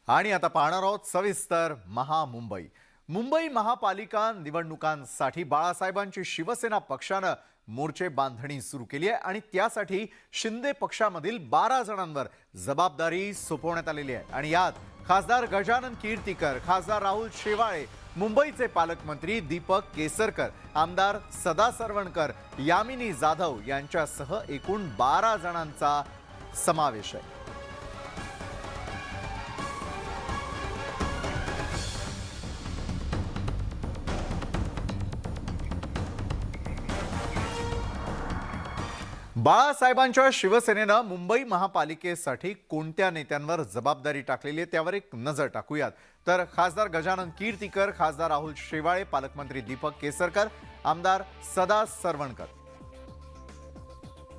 आणि आता पाहणार आहोत सविस्तर महामुंबई मुंबई महापालिका निवडणुकांसाठी बाळासाहेबांची शिवसेना पक्षानं मोर्चे बांधणी सुरू केली आहे आणि त्यासाठी शिंदे पक्षामधील 12 जणांवर जबाबदारी सोपवण्यात आलेली आहे आणि यात खासदार गजानन कीर्तीकर, खासदार राहुल शेवाळे, मुंबईचे पालकमंत्री दीपक केसरकर, आमदार सदा सरवणकर, यामिनी जाधव यांच्यासह एकूण 12 जणांचा समावेश आहे। बाळासाहेबांच्या शिवसेनेनं मुंबई महापालिकेसाठी कोणत्या नेत्यांवर जबाबदारी टाकलेली आहे त्यावर एक नजर टाकूयात। तर खासदार गजानन कीर्तीकर, खासदार राहुल शेवाळे, पालकमंत्री दीपक केसरकर, आमदार सदा सरवणकर।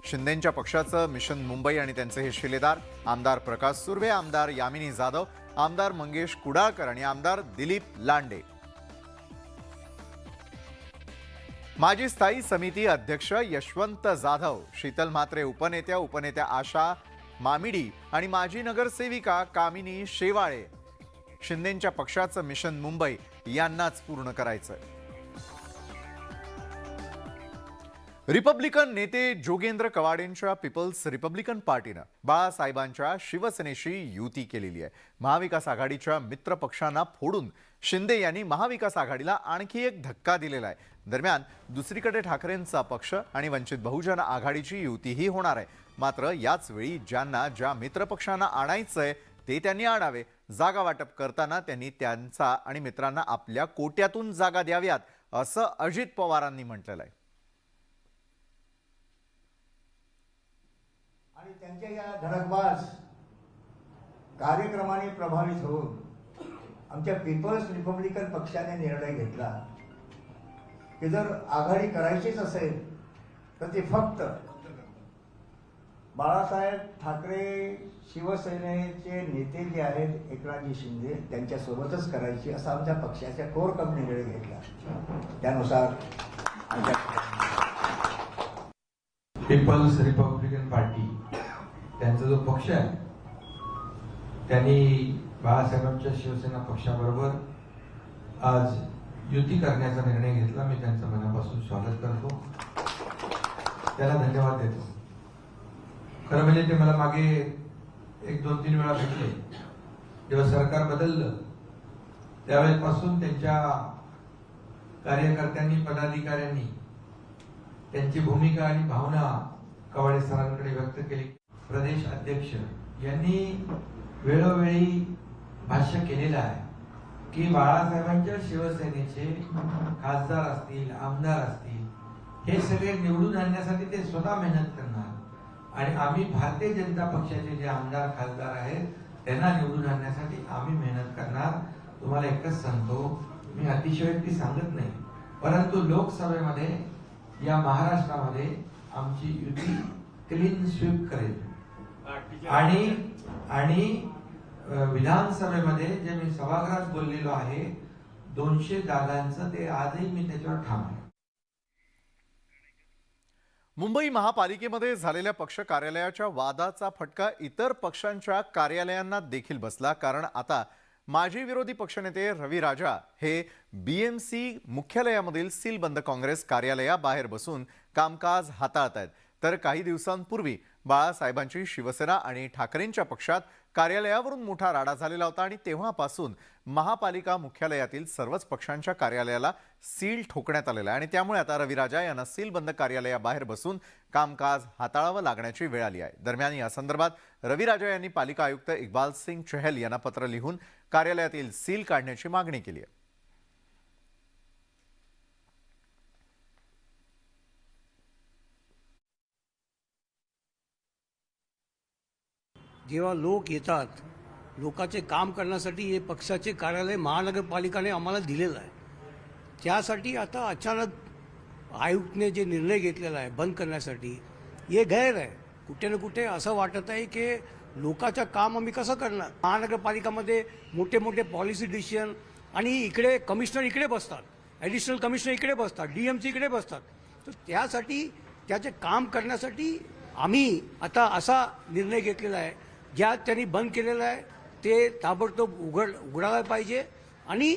शिंदेंच्या पक्षाचं मिशन मुंबई आणि त्यांचे हे शिलेदार आमदार प्रकाश सुर्वे, आमदार यामिनी जाधव, आमदार मंगेश कुडाळकर आणि आमदार दिलीप लांडे। माजी स्थायी समिती अध्यक्ष यशवंत जाधव, शीतल म्हात्रे उपनेत्या आशा मामिडी आणि माजी नगरसेविका कामिनी शेवाळे। शिंदेंच्या पक्षाचं मिशन मुंबई यांनाच पूर्ण करायचं। रिपब्लिकन नेते जोगेंद्र कवाडेंच्या पीपल्स रिपब्लिकन पार्टीनं बाळासाहेबांच्या शिवसेनेशी युती केलेली आहे। महाविकास आघाडीच्या मित्र पक्षांना फोडून शिंदे यांनी महाविकास आघाडीला आणखी एक धक्का दिलेला आहे। दरम्यान दुसरीकडे ठाकरेंचा पक्ष आणि वंचित बहुजन आघाडीची युतीही होणार आहे। मात्र याच वेळी ज्या मित्रपक्षांना आणायचंय ते त्यांनी आणावे। जागा वाटप करताना त्यांनी त्यांचा आणि मित्रांना आपल्या कोट्यातून जागा द्याव्यात असं अजित पवारांनी म्हटलेलं आहे। आणि त्यांच्या या धडकबाज कार्यक्रमाने प्रभावित होऊन आमच्या पीपल्स रिपब्लिकन पक्षाने निर्णय घेतला की जर आघाडी करायचीच असेल तर ते फक्त बाळासाहेब ठाकरे शिवसेनेचे नेते जे आहेत एकनाथजी शिंदे त्यांच्यासोबतच करायची असा आमच्या पक्षाच्या कोर कमिटीने निर्णय घेतला। त्यानुसार पीपल्स रिपब्लिकन पार्टी त्यांचा जो पक्ष आहे त्यांनी बाळासाहेबांच्या शिवसेना पक्षाबरोबर आज युती करण्याचा निर्णय घेतला। मी त्यांचं मनापासून स्वागत करतो, त्याला धन्यवाद देतो। खरं म्हणजे ते मला मागे 1-2-3 वेळा भेटले, जेव्हा सरकार बदललं त्यावेळेपासून त्यांच्या कार्यकर्त्यांनी पदाधिकाऱ्यांनी त्यांची भूमिका आणि भावना कवाडे सरांकडे व्यक्त केली। प्रदेश अध्यक्ष यांनी वेळोवेळी भाष्य केलेलं आहे की बाळासाहेबांच्या शिवसेनेचे खासदार असतील, आमदार असतील, हे सगळे निवडून आणण्यासाठी ते स्वतः मेहनत करणार आणि आम्ही भारतीय जनता पक्षाचे जे आमदार खासदार आहेत त्यांना निवडून आणण्यासाठी आम्ही मेहनत करणार। तुम्हाला एकच सांगतो, मी अतिशयोक्ती सांगत नाही, परंतु लोकसभेमध्ये या महाराष्ट्रामध्ये आमची युती क्लीन स्वीप करेल आणि विधानसभेमध्ये जे मी सभागृहात बोललेलो आहे 200 जागांचं ते आजही मी त्याच्यावर ठाम आहे। मुंबई महापालिकेमध्ये झालेल्या पक्ष कार्यालयाच्या वादाचा फटका इतर पक्षांच्या कार्यालयांना देखील बसला, कारण आता माजी विरोधी पक्षनेते रवी राजा हे बीएमसी मुख्यालयामधील सीलबंद काँग्रेस कार्यालयाबाहेर बसून कामकाज हाताळत आहेत। तर काही दिवसांपूर्वी बाळासाहेबांची शिवसेना आणि ठाकरेंच्या पक्षात कार्यालयावरून मोठा राडा झालेला होता आणि तेव्हापासून महापालिका मुख्यालयातील सर्वच पक्षांच्या कार्यालयाला सील ठोकण्यात आलेला आहे आणि त्यामुळे आता रवी राजा यांना सीलबंद कार्यालयाबाहेर बसून कामकाज हाताळावं लागण्याची वेळ आली आहे। दरम्यान या संदर्भात रवी राजा यांनी पालिका आयुक्त इक्बाल सिंग चहल यांना पत्र लिहून कार्यालयातील सील काढण्याची मागणी केली आहे। जेव्हा लोक येतात, लोकांचे काम करण्यासाठी हे पक्षाचे कार्यालय महानगरपालिकाने आम्हाला दिलेलं आहे। त्यासाठी आता अचानक आयुक्तने जे निर्णय घेतलेला आहे बंद करण्यासाठी, हे गैर आहे। कुठे ना कुठे असं वाटत आहे की लोकांचं काम आम्ही कसं करणार। महानगरपालिकामध्ये मोठे मोठे पॉलिसी डिसिजन आणि इकडे कमिशनर इकडे बसतात, ॲडिशनल कमिशनर इकडे बसतात, डीएमसी इकडे बसतात, तर त्यासाठी त्याचे काम करण्यासाठी आम्ही आता असा निर्णय घेतलेला आहे ज्यात त्यांनी बंद केलेला आहे ते ताबडतोब उघडायला पाहिजे आणि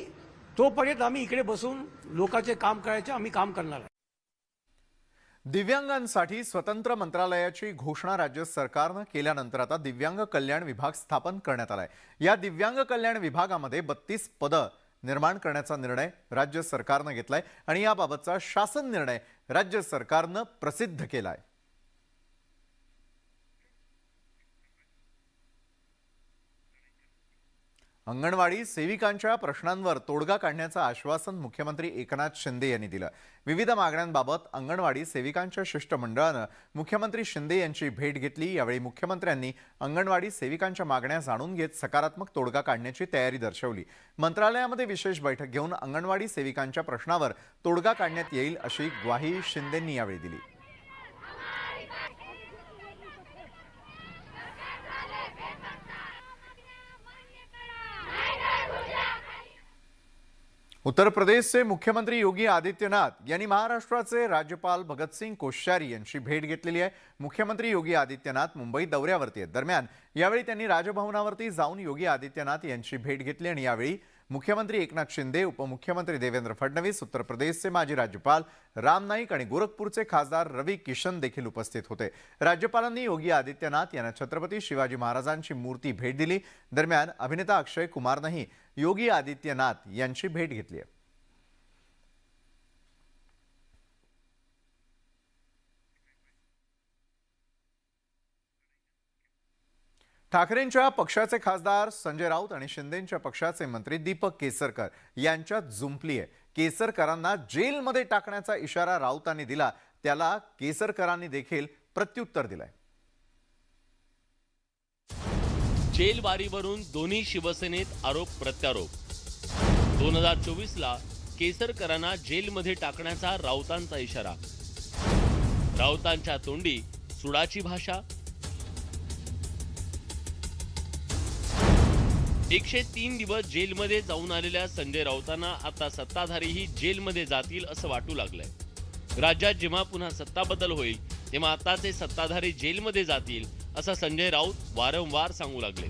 तोपर्यंत आम्ही इकडे बसून लोकांचे काम करायचे आम्ही काम करणार आहे. दिव्यांगांसाठी स्वतंत्र मंत्रालयाची घोषणा राज्य सरकारनं केल्यानंतर आता दिव्यांग कल्याण विभाग स्थापन करण्यात आलाय. या दिव्यांग कल्याण विभागामध्ये 32 पदं निर्माण करण्याचा निर्णय राज्य सरकारनं घेतलाय आणि याबाबतचा शासन निर्णय राज्य सरकारनं प्रसिद्ध केलाय. अंगणवाडी सेविकांच्या प्रश्नांवर तोडगा काढण्याचं आश्वासन मुख्यमंत्री एकनाथ शिंदे यांनी दिलं. विविध मागण्यांबाबत अंगणवाडी सेविकांच्या शिष्टमंडळानं मुख्यमंत्री शिंदे यांची भेट घेतली. यावेळी मुख्यमंत्र्यांनी अंगणवाडी सेविकांच्या मागण्या जाणून घेत सकारात्मक तोडगा काढण्याची तयारी दर्शवली. मंत्रालयामध्ये विशेष बैठक घेऊन अंगणवाडी सेविकांच्या प्रश्नावर तोडगा काढण्यात येईल अशी ग्वाही शिंदेंनी यावेळी दिली. उत्तर प्रदेशचे मुख्यमंत्री योगी आदित्यनाथ यांनी महाराष्ट्राचे राज्यपाल भगतसिंग कोश्यारी यांची भेट घेतलेली आहे. मुख्यमंत्री योगी आदित्यनाथ मुंबई दौऱ्यावरती आहेत. दरम्यान यावेळी त्यांनी राजभवनावरती जाऊन योगी आदित्यनाथ यांची भेट घेतली आणि यावेळी मुख्यमंत्री एकनाथ शिंदे, उपमुख्यमंत्री देवेंद्र फडणवीस, उत्तर प्रदेशचे माजी राज्यपाल राम नाईक आणि गोरखपूरचे खासदार रवी किशन देखील उपस्थित होते. राज्यपालांनी योगी आदित्यनाथ यांना छत्रपती शिवाजी महाराजांची मूर्ती भेट दिली. दरम्यान अभिनेता अक्षय कुमारनंही योगी आदित्यनाथ यांची भेट घेतली आहे. ठाकरेंच्या पक्षाचे खासदार संजय राऊत आणि शिंदेंच्या पक्षाचे मंत्री दीपक केसरकर यांच्यात जुंपली आहे. केसरकरांना जेलमध्ये टाकण्याचा इशारा राऊतांनी दिला, त्याला केसरकरांनी देखील प्रत्युत्तर दिलंय. जेलबारीवरून दोन्ही शिवसेनेत आरोप प्रत्यारोप. 2024ला केसरकरांना जेलमध्ये टाकण्याचा राऊतांचा इशारा. राऊतांच्या तोंडी सुडाची भाषा. 103 दिवस जेलमध्ये जाऊन आलेल्या संजय राऊतांना आता सत्ताधारीही जेलमध्ये जातील असं वाटू लागलंय. राज्यात जेव्हा पुन्हा सत्ता बदल होईल तेव्हा आताचे सत्ताधारी जेलमध्ये जातील असं संजय राऊत वारंवार सांगू लागले.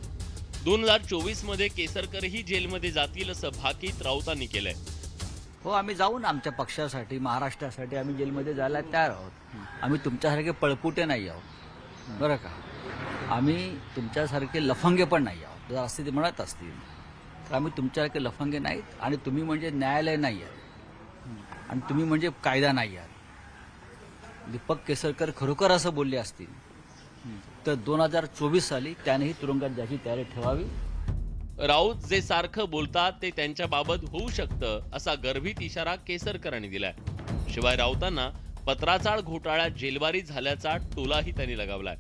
2024 मध्ये केसरकरही जेलमध्ये जातील असं भाकीत राऊतांनी केलंय. हो, आम्ही जाऊन आमच्या पक्षासाठी, महाराष्ट्रासाठी आम्ही जेलमध्ये जायला तयार आहोत. आम्ही तुमच्यासारखे पळपुटे नाही आहोत, बरं का. आम्ही तुमच्यासारखे लफंगे पण नाही आहोत. जर असते ते म्हणत असतील तर आम्ही तुमच्यासारखे लफंगे नाहीत आणि तुम्ही म्हणजे न्यायालय नाही आहात आणि तुम्ही म्हणजे कायदा नाही आहात. दीपक केसरकर खरोखर असं बोलले असतील तर 2024 साली त्यानेही तुरुंगात जायची तयारी ठेवावी. राऊत जे सारखं बोलतात ते त्यांच्याबाबत होऊ शकतं असा गर्भित इशारा केसरकरांनी दिलाय. शिवाय राऊतांना पत्राचाळ घोटाळ्यात जेलबारी झाल्याचा टोलाही त्यांनी लगावलाय.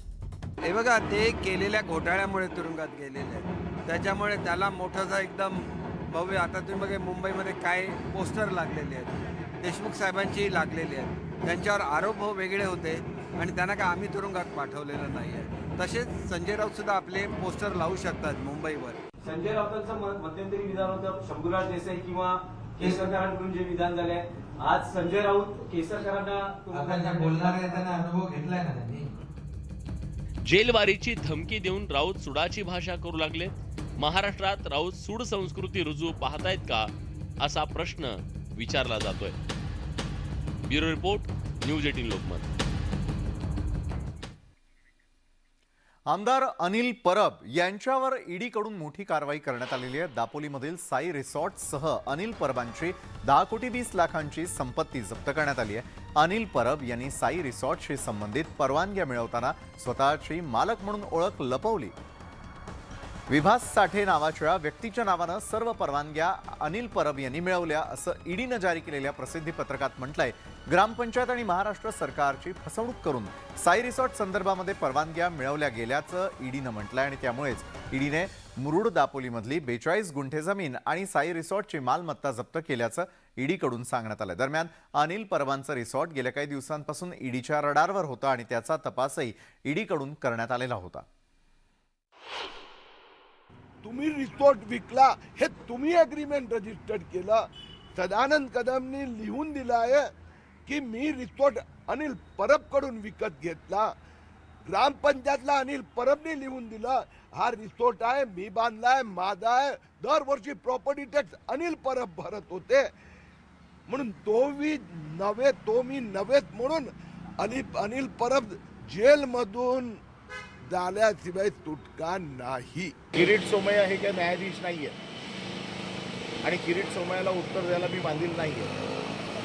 हे बघा, ते केलेल्या घोटाळ्यामुळे तुरुंगात गेलेले आहेत, त्याच्यामुळे त्याला मोठाचा एकदम भव्य. आता तुम्ही बघा मुंबईमध्ये काय पोस्टर लागलेले आहेत, देशमुख साहेबांचीही लागलेली आहेत. त्यांच्यावर आरोप वेगळे होते आणि त्यांना काय आम्ही तुरुंगात पाठवलेलं नाही आहे. तसेच संजय राऊत सुद्धा आपले पोस्टर लावू शकतात मुंबईवर. संजय राऊतांचं मध्यंतरी विधान होतं शंभूराज देसाई किंवा केसरकरांकडून जे विधान झालंय, आज संजय राऊत केसरकरांना बोलणारे त्यांना अनुभव घेतलाय ना त्यांनी. जेलबारीची धमकी देऊन राऊत सुडाची भाषा करू लागले. महाराष्ट्रात राऊत सूड संस्कृती रुजू पाहतायत का असा प्रश्न विचारला जातोय. Bureau report, news 18 Lokmat. आमदार अनिल परब यांच्यावर ईडीकडून मोठी कारवाई करण्यात आलेली आहे. दापोलीमधील साई रिसॉर्टसह अनिल परबांची 10 कोटी 20 लाखांची संपत्ती जप्त करण्यात आली आहे. अनिल परब यांनी साई रिसॉर्टशी संबंधित परवानग्या मिळवताना स्वतःची मालक म्हणून ओळख लपवली. विभास साठे नावाच्या व्यक्तीच्या नावानं सर्व परवानग्या अनिल परब यांनी मिळवल्या असं ईडीनं जारी केलेल्या प्रसिद्धी पत्रकात म्हटलंय. ग्रामपंचायत आणि महाराष्ट्र सरकारची फसवणूक करून साई रिसॉर्ट संदर्भामध्ये परवानग्या मिळवल्या गेल्याचं ईडीनं म्हटलंय आणि त्यामुळेच ईडीने मुरुड दापोलीमधली 42 गुंठे जमीन आणि साई रिसॉर्टची मालमत्ता जप्त केल्याचं ईडीकडून सांगण्यात आलं. दरम्यान अनिल परबांचं रिसॉर्ट गेल्या काही दिवसांपासून ईडीच्या रडारवर होतं आणि त्याचा तपासही ईडीकडून करण्यात आलेला होता. तुम्ही रिसॉर्ट विकला हे तुम्ही अग्रीमेंट रजिस्टर्ड केलं. सदानंद कदमनी लिहून दिलं आहे की मी रिसॉर्ट अनिल परब कडून विकत घेतला. ग्रामपंचायतला अनिल परबने लिहून दिलं हा रिसोर्ट आहे, मी बांधलाय, माझा आहे, दरवर्षी प्रॉपर्टी टॅक्स अनिल परब भरत होते. म्हणून तो मी नव्हेत म्हणून अनिल परब जेलमधून झाल्याशिवाय सुटका नाही. किरीट सोमय्या हे काय न्यायाधीश नाहीये आणि किरीट सोमय्याला उत्तर द्यायला मी बांधील नाहीये.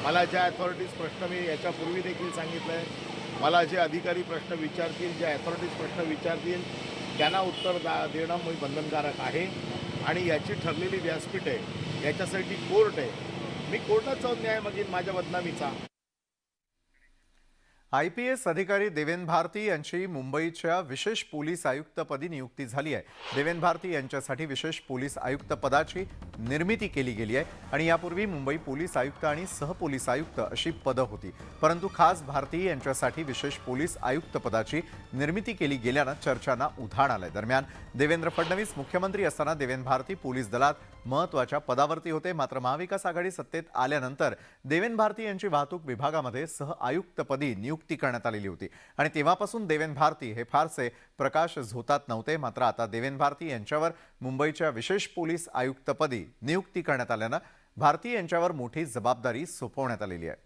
मला ज्या अथॉरिटीज प्रश्न मी याच्यापूर्वी देखील सांगितलंय, मला जे अधिकारी प्रश्न विचारतील, जे अथॉरिटीज प्रश्न विचारतील त्यांना उत्तर देणं मी बंधनकारक आहे आणि याची ठरलेली व्यासपीठ आहे, याच्यासाठी कोर्ट आहे. मी कोर्टात जाऊन न्याय मागीन माझ्या बदनामीचा. IPS अधिकारी देवेन भारती यांची मुंबईच्या विशेष पोलीस आयुक्तपदी नियुक्ती झाली आहे. देवेन भारती यांच्यासाठी विशेष पोलीस आयुक्त पदाची निर्मिती केली गेली आहे आणि यापूर्वी मुंबई पोलीस आयुक्त आणि सहपोलीस आयुक्त अशी पदं होती. परंतु खास भारती यांच्यासाठी विशेष पोलीस आयुक्त पदाची निर्मिती केली गेल्यानं चर्चांना उधाण आलंय. दरम्यान देवेंद्र फडणवीस मुख्यमंत्री असताना देवेन भारती पोलीस दलात महत्त्वाच्या पदावरती होते. मात्र महाविकास आघाडी सत्तेत आल्यानंतर देवेन भारती यांची वाहतूक विभागामध्ये सह आयुक्तपदी नियुक्ती करण्यात आलेली होती आणि तेव्हापासून देवेन भारती हे फारसे प्रकाश झोतात नव्हते. मात्र आता देवेन भारती यांच्यावर मुंबईच्या विशेष पोलीस आयुक्तपदी नियुक्ती करण्यात आल्यानं भारती यांच्यावर मोठी जबाबदारी सोपवण्यात आलेली आहे.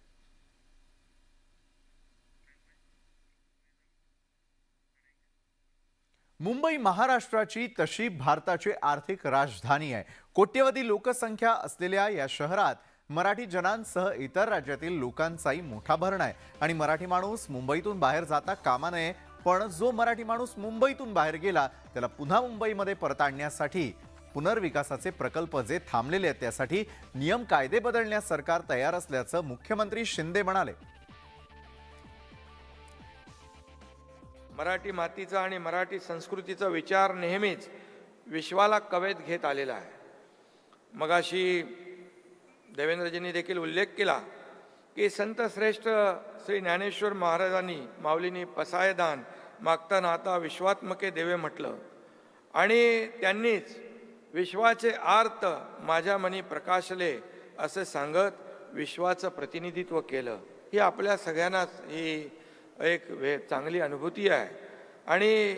मुंबई महाराष्ट्राची तशी भारताची आर्थिक राजधानी आहे. कोट्यवधी लोकसंख्या असलेल्या या शहरात मराठी जनांसह इतर राज्यातील लोकांचाही मोठा भरणा आहे आणि मराठी माणूस मुंबईतून बाहेर जाता कामा नये. पण जो मराठी माणूस मुंबईतून बाहेर गेला त्याला पुन्हा मुंबईमध्ये परत आणण्यासाठी पुनर्विकासाचे प्रकल्प जे थांबलेले आहेत त्यासाठी नियम कायदे बदलण्यास सरकार तयार असल्याचं मुख्यमंत्री शिंदे म्हणाले. मराठी मातीचा आणि मराठी संस्कृतीचा विचार नेहमीच विश्वाला कवेत घेत आलेला आहे. मगाशी देवेंद्रजींनी देखील उल्लेख केला की संत श्रेष्ठ श्री ज्ञानेश्वर महाराजांनी माऊलींनी पसायदान मागताना आता विश्वात्मके देवे म्हटलं आणि त्यांनीच विश्वाचे आर्त माझ्या मनी प्रकाशले असे सांगत विश्वाचं प्रतिनिधित्व केलं. ही आपल्या सगळ्यांनाच ही एक चांगली अनुभूती आहे आणि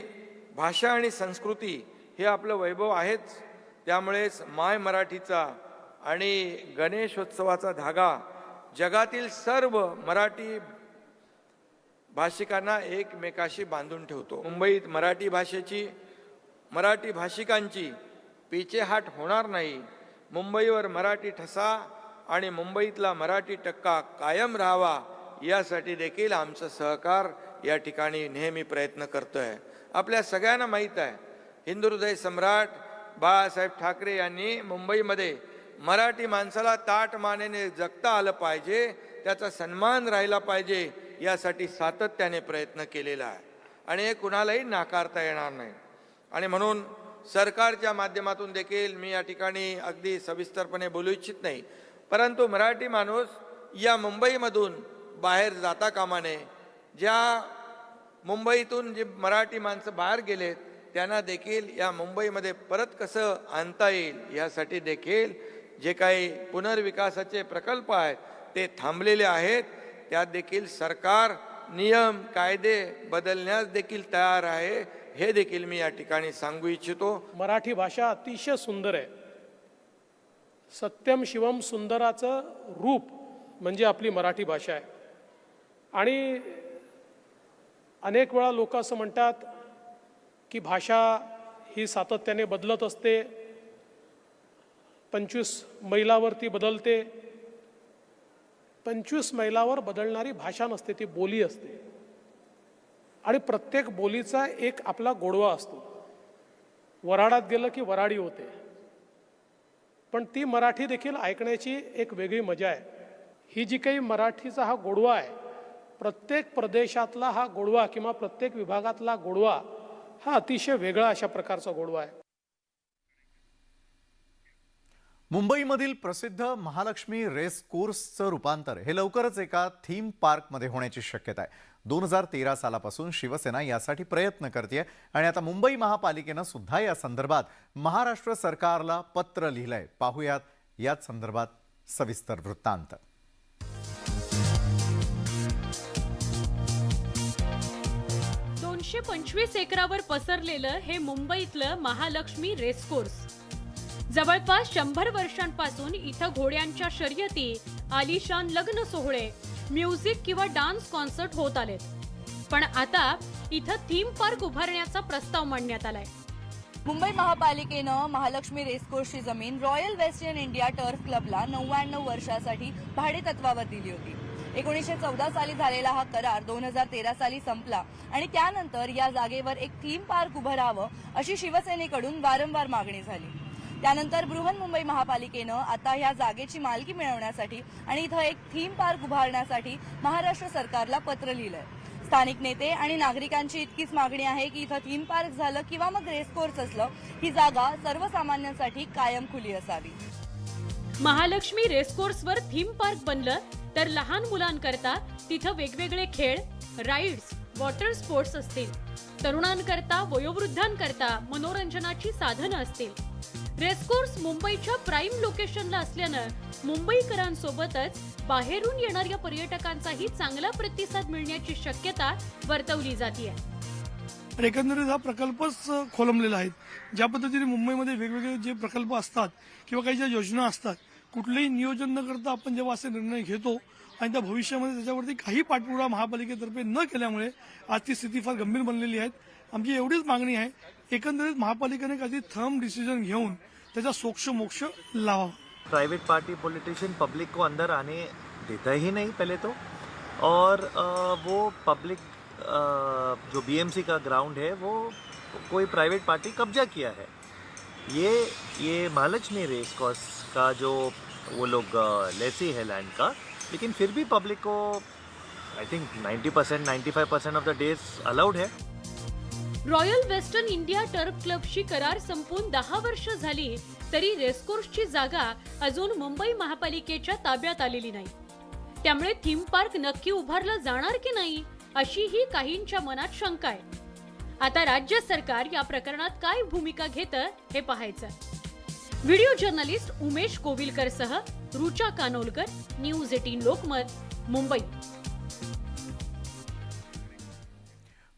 भाषा आणि संस्कृती हे आपलं वैभव आहेच. त्यामुळेच माय मराठीचा आणि गणेशोत्सवाचा धागा जगातील सर्व मराठी भाषिकांना एकमेकाशी बांधून ठेवतो. मुंबईत मराठी भाषिकांची पिछेहाट होणार नाही. मुंबईवर मराठी ठसा आणि मुंबईतला मराठी टक्का कायम राहावा यासाठी देखील आमचं सहकार या ठिकाणी नेहमी प्रयत्न करतोय. आपल्या सगळ्यांना माहीत आहे हिंदुहृदय सम्राट बाळासाहेब ठाकरे यांनी मुंबईमध्ये मराठी माणसाला ताट मानेने जगता आलं पाहिजे, त्याचा सन्मान राहिला पाहिजे यासाठी सातत्याने प्रयत्न केलेला आहे आणि हे कुणालाही नाकारता येणार नाही. आणि म्हणून सरकारच्या माध्यमातून देखील मी या ठिकाणी अगदी सविस्तरपणे बोलू इच्छित नाही, परंतु मराठी माणूस या मुंबईमधून बाहेर जाता कामा नये. ज्या मुंबईतून जे मराठी माणसं बाहेर गेलेत त्यांना देखील या मुंबईमध्ये परत कसं आणता येईल यासाठी देखील जे काही पुनर्विकासाचे प्रकल्प आहेत ते थांबलेले आहेत. त्यात देखील सरकार नियम कायदे बदलण्यास देखील तयार आहे, हे देखील मी या ठिकाणी सांगू इच्छितो. मराठी भाषा अतिशय सुंदर आहे. सत्यम शिवम सुंदराचं रूप म्हणजे आपली मराठी भाषा आहे. आणि अनेक वेळा लोक असं म्हणतात की भाषा ही सातत्याने बदलत असते, 25 मैलावरती बदलते. 25 मैलावर बदलणारी भाषा नसते, ती बोली असते आणि प्रत्येक बोलीचा एक आपला गोडवा असतो. वराडात गेलं की वराडी होते, पण ती मराठी देखील ऐकण्याची एक वेगळी मजा आहे. ही जी काही मराठीचा हा गोडवा आहे, प्रत्येक प्रदेशातला हा गोडवा किंवा प्रत्येक विभागातला गोडवा हा अतिशय वेगळा अशा प्रकारचा गोडवा आहे. मुंबईमधील प्रसिद्ध महालक्ष्मी रेस कोर्सचं रूपांतर हे लवकरच एका थीम पार्कमध्ये होण्याची शक्यता आहे. 2013 सालापासून शिवसेना यासाठी प्रयत्न करते आणि आता मुंबई महापालिकेनं सुद्धा या संदर्भात महाराष्ट्र सरकारला पत्र लिहिलंय. पाहुयात याच संदर्भात सविस्तर वृत्तांत. 525 एकरावर पसरलेलं हे मुंबईतलं महालक्ष्मी रेसकोर्स. जवळपास 100 वर्षांपासून इथं घोड्यांच्या शर्यती, आलिशान लग्न सोहळे, म्युझिक किंवा डान्स कॉन्सर्ट होत आलेत. पण आता इथं थीम पार्क उभारण्याचा प्रस्ताव मांडण्यात आलाय. मुंबई महापालिकेनं महालक्ष्मी रेसकोर्सची जमीन रॉयल वेस्टर्न इंडिया टर्फ क्लबला 99 वर्षासाठी भाडेतत्वावर दिली होती. 1914 साली झालेला हा करार 2013 साली संपला आणि त्यानंतर या जागेवर एक थीम पार्क उभं राहावं अशी शिवसेनेकडून वारंवार मागणी झाली. त्यानंतर बृहन्मुंबई महापालिकेनं आता या जागेची मालकी मिळवण्यासाठी आणि इथं एक थीम पार्क उभारण्यासाठी महाराष्ट्र सरकारला पत्र लिहिलंय. स्थानिक नेते आणि नागरिकांची इतकीच मागणी आहे की इथं थीम पार्क झालं किंवा मग रेसकोर्स असलं, ही जागा सर्वसामान्यांसाठी कायम खुली असावी. महालक्ष्मी रेसकोर्सवर थीम पार्क बनलं तर लहान मुलांकरता तिथं वेगवेगळे खेळ, राईड्स, वॉटर स्पोर्ट्स असतील. तरुणांकरता, वयोवृद्धांकरता मनोरंजनाची साधनं असतील. रेसकोर्स मुंबईच्या प्राईम लोकेशनला असल्यानं मुंबईकरांसोबतच बाहेरून येणाऱ्या पर्यटकांचाही चांगला प्रतिसाद मिळण्याची शक्यता वर्तवली जाते. एकंदरीत हा प्रकल्पच खोलंबलेला आहे. ज्या पद्धतीने मुंबईमध्ये वेगवेगळे जे प्रकल्प असतात किंवा काही ज्या योजना असतात, कुठलेही नियोजन न करता आपण जेव्हा असे निर्णय घेतो आणि त्या भविष्यामध्ये त्याच्यावरती काही पाठपुरावा महापालिकेतर्फे न केल्यामुळे आज ती स्थिती फार गंभीर बनलेली आहे. आमची एवढीच मागणी आहे, एकंदरीत महापालिकेने कधी थर्म डिसिजन घेऊन त्याचा सोक्ष मोक्ष लावा. प्राइवेट पार्टी पॉलिटिशियन पब्लिक को अंदर आने देता ही नहीं पहले तो, और वो पब्लिक जो बीएमसी का ग्राउंड है वो कोई प्राइवेट पार्टी कब्जा किया है. ये महालक्ष्मी रेस कोर्स का जो वो लोग लेसी है लैंड का, लेकिन फिर भी पब्लिक को I think 90% 95% of the days allowed है. रॉयल वेस्टर्न इंडिया टर्फ क्लबशी करार संपून 10 वर्ष झाली तरी रेसकोर्सची जागा अजून मुंबई महापालिकेच्या ताब्यात आलेली नाही. त्यामुळे थीम पार्क नक्की उभारलं जाणार की नाही अशी ही काहींच्या मनात शंका आहे. आता राज्य सरकार या प्रकरणात काय भूमिका घेतं हे पाहायचं. व्हिडिओ जर्नलिस्ट उमेश कोविलकर सह रुचा कानोलकर, न्यूज 18 लोकमत, मुंबई.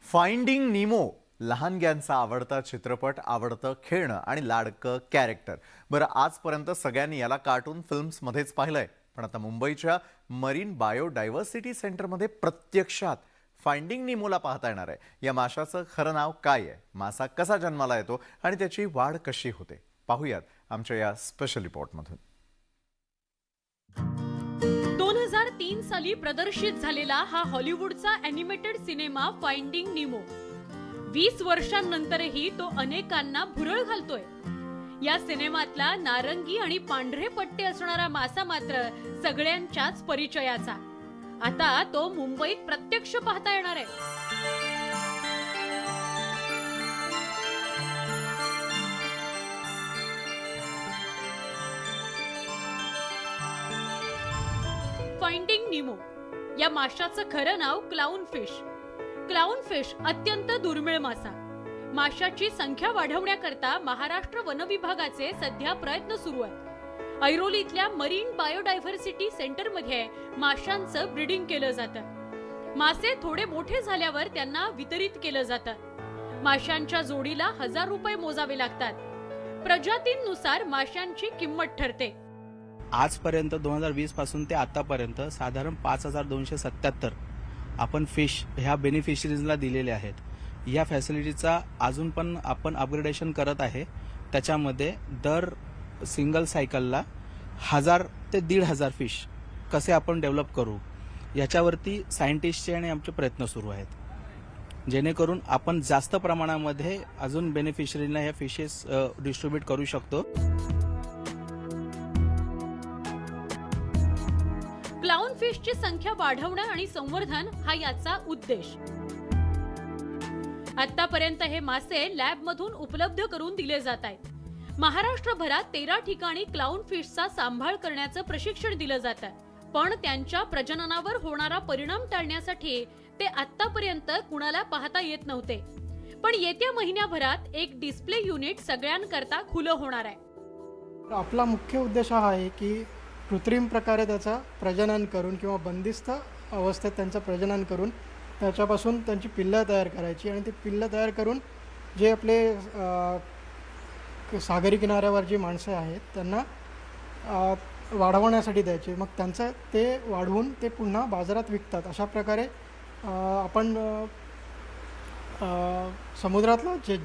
फाइंडिंग निमो लहानग्यांचा आवडता चित्रपट, आवडतं खेळणं आणि लाडकं कॅरेक्टर. बरं, आजपर्यंत सगळ्यांनी याला कार्टून फिल्म्समध्येच पाहिलंय, पण आता मुंबईच्या मरीन बायोडायव्हर्सिटी सेंटरमध्ये प्रत्यक्षात फाइंडिंग निमोला पाहता येणार आहे. या माशाचं खरं नाव काय आहे, मासा कसा जन्माला येतो आणि त्याची वाढ कशी होते, पाहूयात आमच्या या स्पेशल रिपोर्टमधून. 2003 साली प्रदर्शित झालेला हा हॉलिवूडचा ॲनिमेटेड सिनेमा फाइंडिंग निमो 20 वर्षांनंतरही तो अनेकांना भुरळ घालतोय. या सिनेमातला नारंगी आणि पांढरे पट्टे असणारा मासा मात्र सगळ्यांच्याच परिचयाचा. आता तो मुंबईत प्रत्यक्ष पाहता येणार आहे. फाइंडिंग निमो या माशाचं खरं नाव क्लाउन फिश. क्लाउन फिश अत्यंत दुर्मिळ मासा. माशाची संख्या वाढवण्याकरता महाराष्ट्र वन विभागाचे सध्या प्रयत्न सुरू आहेत. ऐरोलीतल्या मरीन बायोडायव्हर्सिटी सेंटरमध्ये माशांचं ब्रीडिंग केलं जातं. मासे थोडे मोठे झाल्यावर त्यांना वितरित केलं जातं. माशांच्या जोडीला 1000 रुपये मोजावे लागतात. प्रजातींनुसार माशांची किंमत ठरते. आजपर्यंत 2020 पासून ते आतापर्यंत साधारण 5277 आपण फिश ह्या बेनिफिशरीजला दिलेले आहेत. या फॅसिलिटीचा अजून पण आपण अपग्रेडेशन करत आहे. त्याच्यामध्ये दर सिंगल सायकलला 1000 ते 1500 फिश कसे आपण डेव्हलप करू याच्यावरती सायंटिस्टचे आणि आमचे प्रयत्न सुरू आहेत, जेणेकरून आपण जास्त प्रमाणामध्ये अजून बेनिफिशरीला ह्या फिशेस डिस्ट्रीब्यूट करू शकतो. क्लाउन फिशची संख्या वाढवणं आणि संवर्धन हा याचा उद्देश. आतापर्यंत हे मासे लॅबमधून उपलब्ध करून दिले जात आहेत. महाराष्ट्रभरात 13 ठिकाणी क्लाउन फिशचा सांभाळ करण्याचं प्रशिक्षण दिलं जातं. पण त्यांच्या प्रजननावर होणारा परिणाम टाळण्यासाठी ते आतापर्यंत कुणाला पाहता येत नव्हते. पण येत्या महिन्याभरात एक डिस्प्ले युनिट सगळ्यांकरता खुलं होणार आहे. आपला मुख्य उद्देश हा आहे की कृत्रिम प्रकारे त्याचा प्रजनन करून किंवा बंदिस्त अवस्थेत त्यांचं प्रजनन करून त्याच्यापासून त्यांची पिल्लं तयार करायची आणि ती पिल्लं तयार करून जे आपले सागरी किनाऱ्यावर जी माणसं आहेत त्यांना वाढवण्यासाठी द्यायचे. मग त्यांचं ते वाढवून ते पुन्हा बाजारात विकतात. अशा प्रकारे आपण समुद्रातलं जे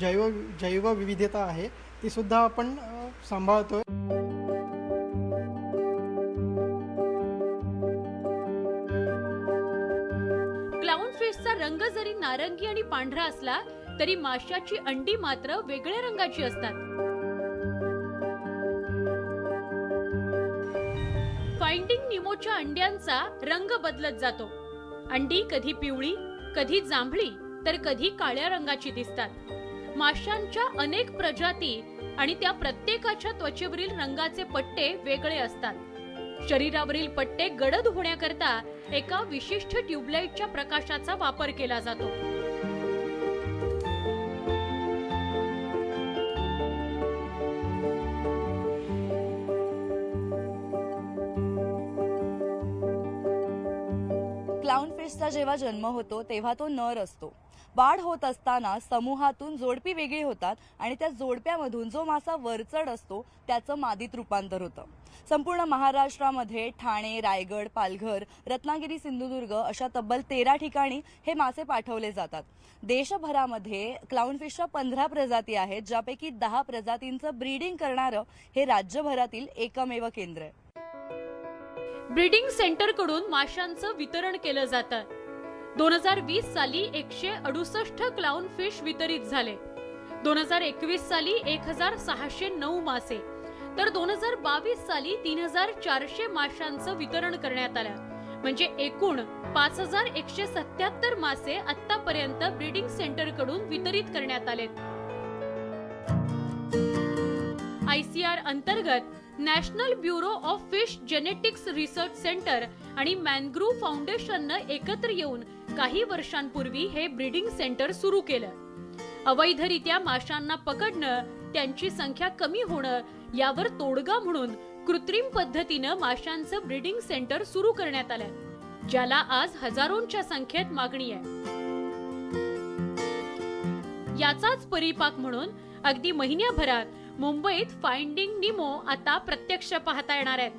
जैवविविधता आहे ती सुद्धा आपण सांभाळतोय. क्लाउन फिशचा रंग जरी नारंगी आणि पांढरा असला तरी माशाची अंडी मात्र वेगळ्या रंगाची असतात. फाइंडिंग निमोच्या अंड्यांचा रंग बदलत जातो. अंडी कधी पिवळी, कधी जांभळी तर कधी काळ्या रंगाची दिसतात. माशांच्या अनेक प्रजाती आणि त्या प्रत्येकाच्या त्वचेवरील रंगाचे पट्टे वेगळे असतात. शरीरावरील पट्टे गडद होण्याकरता एका विशिष्ट ट्यूबलाइटच्या प्रकाशाचा वापर केला जातो. क्लाउन फिशचा जेव्हा जन्म होतो तेव्हा तो नर असतो. वाढ होत असताना समूहातून जोडपी वेगळी होतात आणि त्या जोडप्यामधून जो मासा वरचढ असतो त्याचं मादीत रूपांतर होतं. संपूर्ण महाराष्ट्रामध्ये ठाणे, रायगड, पालघर, रत्नागिरी, सिंधुदुर्ग अशा तब्बल 13 ठिकाणी हे मासे पाठवले जातात. देशभरामध्ये क्लाउन फिशच्या 15 प्रजाती आहेत, ज्यापैकी 10 प्रजातींचं ब्रीडिंग करणारं हे राज्यभरातील एकमेव केंद्र आहे. ब्रीडिंग सेंटरकडून माशांचं वितरण केलं जातं. 2020 साली 168 क्लाउन फिश वितरित झाले. 2021 साली 1609 मासे तर 2022 साली 3400 माशांचं वितरण करण्यात आलं. म्हणजे एकूण 5177 मासे आतापर्यंत ब्रीडिंग सेंटरकडून वितरित करण्यात आलेत. ICR अंतर्गत national bureau of fish genetics research centre आणि मॅनग्रूव्ह फाउंडेशननं एकत्र येऊन काही वर्षांपूर्वी हे ब्रीडिंग सेंटर सुरू केलं. अवैधरित्या माशांना पकडणं, त्यांची संख्या कमी होणं यावर तोडगा म्हणून कृत्रिम पद्धतीनं माशांचं ब्रीडिंग सेंटर सुरू करण्यात आलं, ज्याला आज हजारोंच्या संख्येत मागणी आहे. याचाच परिपाक म्हणून अगदी महिन्याभरात मुंबईत फाइंडिंग निमो आता प्रत्यक्ष पाहता येणार आहेत.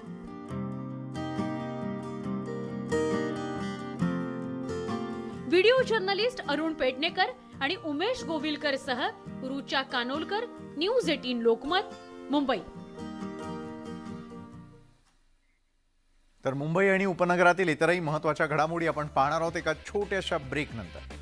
व्हिडिओ जर्नलिस्ट अरुण पेडणेकर आणि उमेश गोविलकर सह रुचा कानोलकर, न्यूज 18 लोकमत, मुंबई. तर मुंबई आणि उपनगरातील इतरही महत्त्वाच्या घडामोडी आपण पाहणार आहोत एका छोट्याशा ब्रेक नंतर.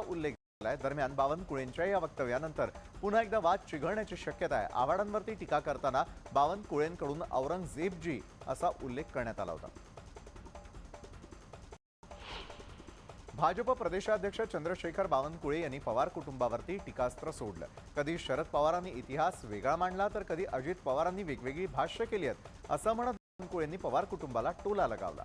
उल्लेख झालाय. दरम्यान बावनकुळेंच्या या वक्तव्यानंतर पुन्हा एकदा वाद चिघळण्याची शक्यता आहे. आव्हाडांवरती टीका करताना बावनकुळेंकडून औरंगजेबजी असा उल्लेख करण्यात आला होता. भाजप प्रदेशाध्यक्ष चंद्रशेखर बावनकुळे यांनी पवार कुटुंबावरती टीकास्त्र सोडलं. कधी शरद पवारांनी इतिहास वेगळा मांडला तर कधी अजित पवारांनी वेगवेगळी भाष्य केली आहेत असं म्हणत बावनकुळेंनी पवार कुटुंबाला टोला लगावला.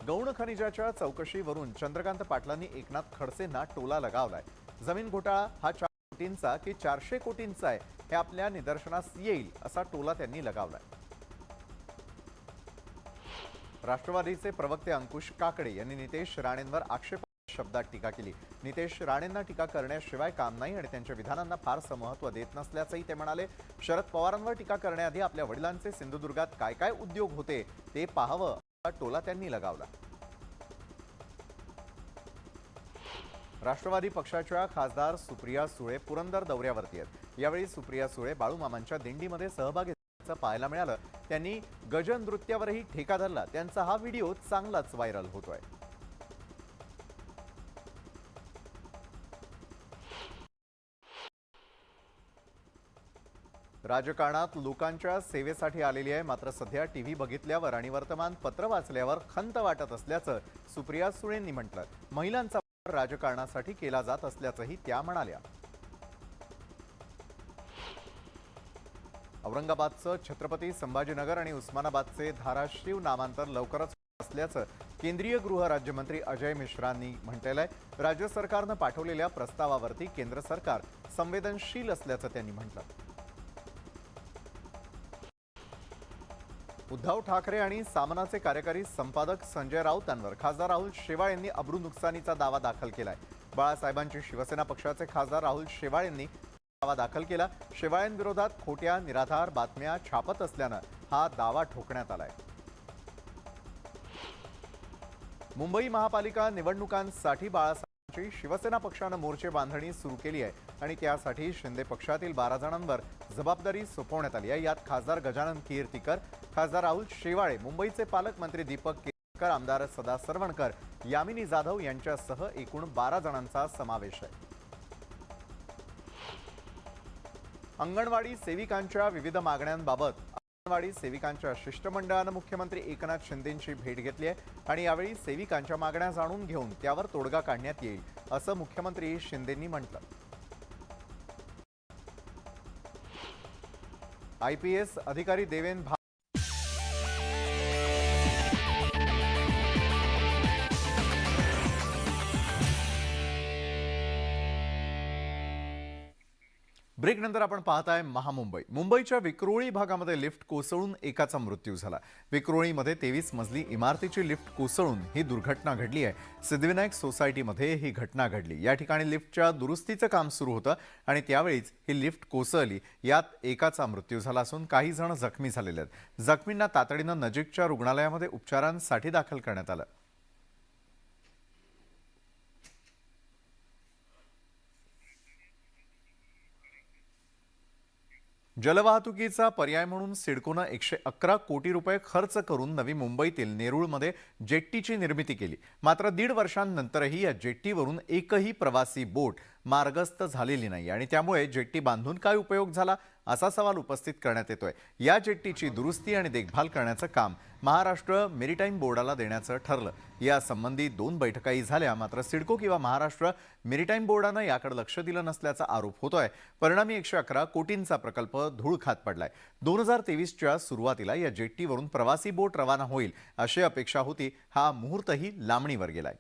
गौण खनिजाच्या चौकशीवरून चंद्रकांत पाटलांनी एकनाथ खडसेंना टोला लगावलाय. जमीन घोटाळा हा 4 कोटींचा की 400 कोटींचा आहे हे आपल्या निदर्शनास येईल असा टोला त्यांनी लगावलाय. राष्ट्रवादीचे प्रवक्ते अंकुश काकडे यांनी नितेश राणेंवर आक्षेपार्ह शब्दात टीका केली. नितेश राणेंना टीका करण्याशिवाय काम नाही आणि त्यांच्या विधानांना फारसं महत्त्व देत नसल्याचंही ते म्हणाले. शरद पवारांवर टीका करण्याआधी आपल्या वडिलांचे सिंधुदुर्गात काय काय उद्योग होते ते पाहावं असा टोला त्यांनी लगावला. राष्ट्रवादी पक्षाच्या खासदार सुप्रिया सुळे पुरंदर दौऱ्यावरती आहेत. यावेळी सुप्रिया सुळे बाळूमामांच्या दिंडीमध्ये सहभागी झाल्याचं पाहायला मिळालं. त्यांनी गजन नृत्यावरही ठेका धरला. त्यांचा हा व्हिडिओ चांगलाच व्हायरल होतोय. राजकारणात लोकांच्या सेवेसाठी आलेली आहे, मात्र सध्या टीव्ही बघितल्यावर आणि वर्तमानपत्र वाचल्यावर खंत वाटत असल्याचं सुप्रिया सुळेंनी म्हटलं. महिलांचा वापर राजकारणासाठी केला जात असल्याचंही त्या म्हणाल्या. औरंगाबादचं छत्रपती संभाजीनगर आणि उस्मानाबादचे धाराशिव नामांतर लवकरच असल्याचं केंद्रीय गृह राज्यमंत्री अजय मिश्रांनी म्हटलेलं आहे. राज्य सरकारनं पाठवलेल्या प्रस्तावावरती केंद्र सरकार संवेदनशील असल्याचं त्यांनी म्हटलं. उद्धव ठाकरे आणि सामनाचे कार्यकारी संपादक संजय राऊत यांवर खासदार राहुल शेवाळ यांनी अब्रू नुकसानीचा दावा दाखल केलाय. बाळासाहेबांची शिवसेना पक्षाचे खासदार राहुल शेवाळ यांनी दावा दाखल केला. शेवाळ्यांविरोधात खोट्या निराधार बातम्या छापत असल्यानं हा दावा ठोकण्यात आलाय. मुंबई महापालिका निवडणुकांसाठी बाळासाहेबांची शिवसेना पक्षानं मोर्चे बांधणी सुरू केली आहे आणि त्यासाठी शिंदे पक्षातील 12 जणांवर जबाबदारी सोपवण्यात आली आहे. यात खासदार गजानन कीर्तीकर, खासदार राहुल शेवाळे, मुंबईचे पालकमंत्री दीपक केसरकर, आमदार सदा सरवणकर, यामिनी जाधव यांच्यासह एकूण 12 जणांचा समावेश आहे. अंगणवाडी सेविकांच्या विविध मागण्यांबाबत अंगणवाडी सेविकांच्या शिष्टमंडळानं मुख्यमंत्री एकनाथ शिंदेंची भेट घेतली आहे आणि यावेळी सेविकांच्या मागण्या जाणून घेऊन त्यावर तोडगा काढण्यात येईल असं मुख्यमंत्री शिंदेंनी म्हटलं. IPS अधिकारी देवेंद्र ब्रेक नंतर आपण पाहताय महामुंबई. मुंबईच्या विक्रोळी भागामध्ये लिफ्ट कोसळून एकाचा मृत्यू झाला. विक्रोळीमध्ये 23 मजली इमारतीची लिफ्ट कोसळून ही दुर्घटना घडली आहे. सिद्धिविनायक सोसायटीमध्ये ही घटना घडली. या ठिकाणी लिफ्टच्या दुरुस्तीचं काम सुरू होतं आणि त्यावेळीच ही लिफ्ट कोसळली. यात एकाचा मृत्यू झाला असून काही जण जखमी झालेले आहेत. जखमींना तातडीनं नजीकच्या रुग्णालयामध्ये उपचारांसाठी दाखल करण्यात आलं. जलवाहतुकीचा पर्याय म्हणून सिडकोनं 111 कोटी रुपये खर्च करून नवी मुंबईतील नेरूळमध्ये जेट्टीची निर्मिती केली. मात्र 1.5 वर्षांनंतरही या जेट्टीवरून एकही प्रवासी बोट मार्गस्थ झालेली नाही आणि त्यामुळे जेट्टी बांधून काय उपयोग झाला असा सवाल उपस्थित करण्यात येतोय. या जेट्टीची दुरुस्ती आणि देखभाल करण्याचं काम महाराष्ट्र मेरीटाईम बोर्डाला देण्याचं ठरलं. यासंबंधी 2 बैठकाही झाल्या. मात्र सिडको किंवा महाराष्ट्र मेरीटाईम बोर्डानं याकडे लक्ष दिलं नसल्याचा आरोप होतोय. परिणामी 111 कोटींचा प्रकल्प धूळ खात पडलाय. 2023च्या सुरुवातीला या जेट्टीवरून प्रवासी बोट रवाना होईल अशी अपेक्षा होती. हा मुहूर्तही लांबणीवर गेलाय.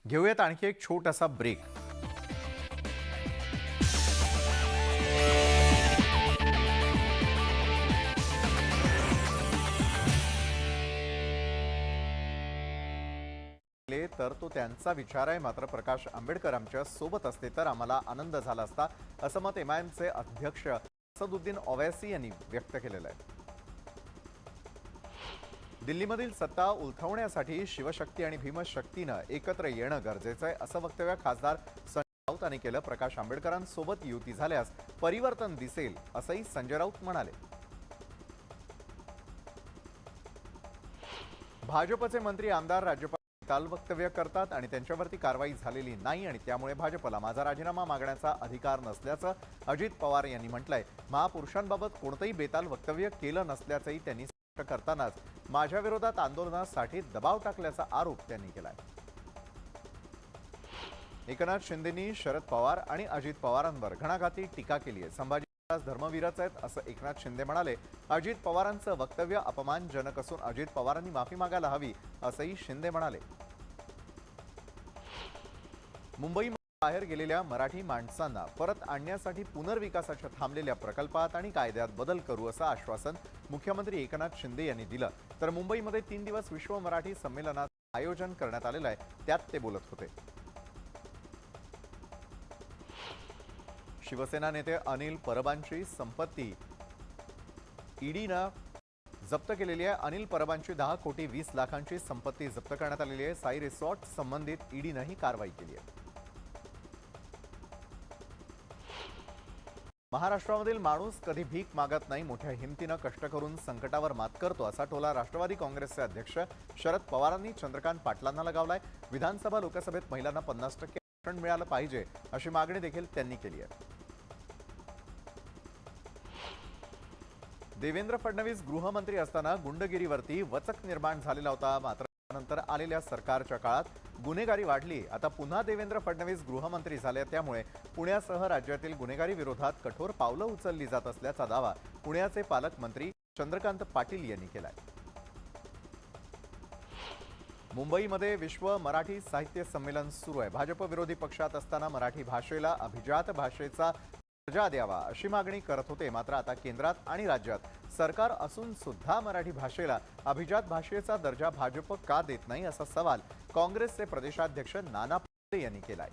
घेऊयात आणखी एक छोटासा ब्रेक. तर तो त्यांचा विचार आहे. मात्र प्रकाश आंबेडकर आमच्या सोबत असते तर आम्हाला आनंद झाला असता असं मत एमआयएमचे अध्यक्ष असदुद्दीन ओवैसी यांनी व्यक्त केलेलं आहे. दिल्लीमधील सत्ता उलथवण्यासाठी शिवशक्ती आणि भीमशक्तीनं एकत्र येणं गरजेचं आहे असं वक्तव्य खासदार संजय राऊत यांनी केलं. प्रकाश आंबेडकरांसोबत युती झाल्यास परिवर्तन दिसेल असंही संजय राऊत म्हणाले. भाजपचे मंत्री आमदार राज्यपाल बेताल वक्तव्य करतात आणि त्यांच्यावरती कारवाई झालेली नाही आणि त्यामुळे भाजपला माझा राजीनामा मागण्याचा अधिकार नसल्याचं अजित पवार यांनी म्हटलंय. महापुरुषांबाबत कोणतंही बेताल वक्तव्य केलं नसल्याचंही त्यांनी स्पष्ट करतानाच माझ्या विरोधात आंदोलनासाठी दबाव टाकल्याचा आरोप त्यांनी केलाय. एकनाथ शिंदेंनी शरद पवार आणि अजित पवारांवर घणाघाती टीका केली आहे. संभाजी महाराज धर्मवीरच आहेत असं एकनाथ शिंदे म्हणाले. अजित पवारांचं वक्तव्य अपमानजनक असून अजित पवारांनी माफी मागायला हवी असंही शिंदे म्हणाले. मुंबई बाहेर गेलेल्या मराठी माणसांना परत आणण्यासाठी पुनर्विकासाच्या थांबलेल्या प्रकल्पात आणि कायद्यात बदल करू असं आश्वासन मुख्यमंत्री एकनाथ शिंदे यांनी दिलं. तर मुंबईमध्ये 3 दिवस विश्व मराठी संमेलनाचं आयोजन करण्यात आलेलं आहे. त्यात ते बोलत होते. शिवसेना नेते अनिल परबांची संपत्ती ईडीनं जप्त केलेली आहे. अनिल परबांची 10 कोटी 20 लाखांची संपत्ती जप्त करण्यात आलेली आहे. साई रिसॉर्ट संबंधित ईडीनं ही कारवाई केली आहे. महाराष्ट्रामधील माणूस कधी भीक मागत नाही, मोठ्या हिमतीनं कष्ट करून संकटावर मात करतो असा टोला राष्ट्रवादी काँग्रेसचे अध्यक्ष शरद पवारांनी चंद्रकांत पाटलांना लगावलाय. विधानसभा लोकसभेत महिलांना 50% आरक्षण मिळालं पाहिजे अशी मागणी देखील त्यांनी केली आहे. देवेंद्र फडणवीस गृहमंत्री असताना गुंडगिरीवरती वचक निर्माण झालेला होता. मात्र त्यानंतर आलेल्या सरकारच्या काळात गुन्हेगारी वाढली. आता पुन्हा देवेंद्र फडणवीस गृहमंत्री झाले, त्यामुळे पुण्यासह राज्यातील गुन्हेगारी विरोधात कठोर पावलं उचलली जात असल्याचा दावा पुण्याचे पालकमंत्री चंद्रकांत पाटील यांनी केलाय. मुंबईमध्ये विश्व मराठी साहित्य संमेलन सुरू आहे. भाजप विरोधी पक्षात असताना मराठी भाषेला अभिजात भाषेचा दर्जा द्यावा अशी मागणी करत होते. मात्र आता केंद्रात आणि राज्यात सरकार असून सुद्धा मराठी भाषेला अभिजात भाषेचा दर्जा भाजप का देत नाही, असा सवाल काँग्रेसचे प्रदेशाध्यक्ष नाना पटोले यांनी केलाय.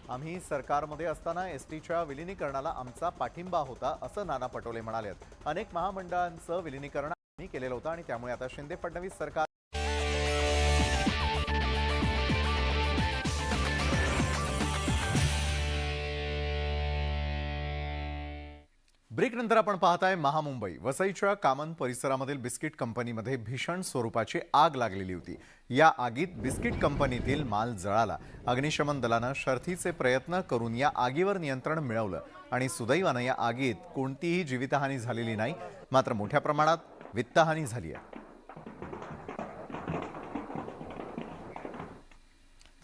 आम्ही सरकारमध्ये असताना एसटीच्या विलिनीकरणाला आमचा पाठिंबा होता, असं नाना पटोले म्हणाले. अनेक महामंडळांचं विलिनीकरण आम्ही केलेलं होतं आणि त्यामुळे आता शिंदे फडणवीस सरकार. ब्रेक नंतर आपण पाहताय महामुंबई. वसईच्या कामन परिसरामधील बिस्किट कंपनीमध्ये भीषण स्वरूपाची आग लागलेली होती. या आगीत बिस्किट कंपनीतील माल जळाला. अग्निशमन दलानं शर्थीचे प्रयत्न करून या आगीवर नियंत्रण मिळवलं आणि सुदैवानं या आगीत कोणतीही जीवितहानी झालेली नाही, मात्र मोठ्या प्रमाणात वित्तहानी झाली आहे.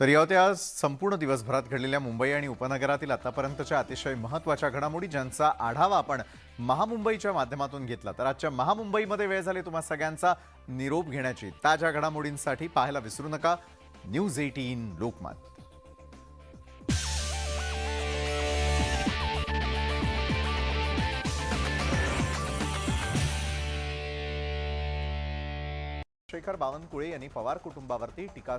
तर या होत्या संपूर्ण दिवसभरात घडलेल्या मुंबई आणि उपनगरातील आतापर्यंतच्या अतिशय महत्त्वाच्या घडामोडी, ज्यांचा आढावा आपण महामुंबईच्या माध्यमातून घेतला. तर आजच्या महामुंबईमध्ये वेळ झाली तुम्हा सगळ्यांचा निरोप घेण्याची. ताज्या घडामोडींसाठी पाहायला विसरू नका न्यूज 18 लोकमत. शेखर बावनकुळे यांनी पवार कुटुंबावरती टीका